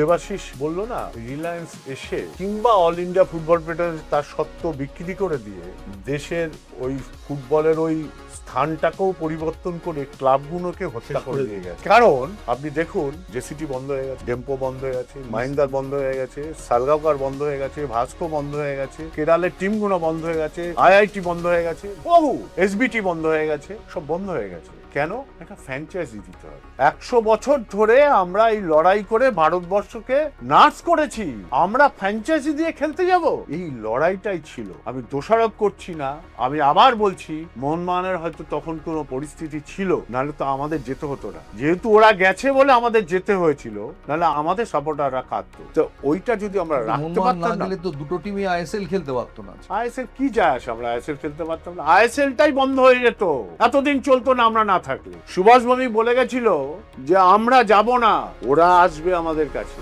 দেবাশিস বললো না, রিলায়েন্স এসে কিংবা অল ইন্ডিয়া ফুটবল ফেডারেশন তার সত্ত্ব বিক্রি করে দিয়ে দেশের ওই ফুটবলের ওই স্থানটাকেও পরিবর্তন করে ক্লাবগুলোকে হত্যা করে দিয়ে গেছে। কারণ আপনি দেখুন, জেসিটি বন্ধ হয়ে গেছে, ডেম্পো বন্ধ হয়ে গেছে, মাহিন্দার বন্ধ হয়ে গেছে, সালগাঁওকার বন্ধ হয়ে গেছে, ভাস্কো বন্ধ হয়ে গেছে, কেরালের টিমগুলো বন্ধ হয়ে গেছে, আইআইটি বন্ধ হয়ে গেছে, বহু এসবিটি বন্ধ হয়ে গেছে, সব বন্ধ হয়ে গেছে। কেন? একটা ফ্র্যাঞ্চাইজি দিতে হবে। 100 বছর ধরে আমরা এই লড়াই করে ভারতবর্ষকে নার্স করেছি, আমরা ফ্র্যাঞ্চাইজি দিয়ে খেলতে যাব? এই লড়াইটাই ছিল। আমি দোষারোপ করছি না, আমি আবার বলছি মোহনবাগানের হয়তো তখন কোনো পরিস্থিতি ছিল, নাহলে তো আমাদের যেতে হতো না। যেহেতু ওরা গেছে বলে আমাদের যেতে হয়েছিল, নাহলে আমাদের সাপোর্টাররা কাঁদতো। তো ওইটা যদি আমরা রাখতে পারতাম না, তো দুটো টিমই আইএসএল খেলতে পারতো না। আইএসএল কি যায় আসে, আমরা আইএসএল খেলতে পারতাম না, আইএসএলটাই বন্ধ হয়ে যেত। এতদিন চলতো না আমরা না থাকলে। সুভাষ বমি বলে গেছিল যে আমরা যাব না, ওরা আসবে আমাদের কাছে।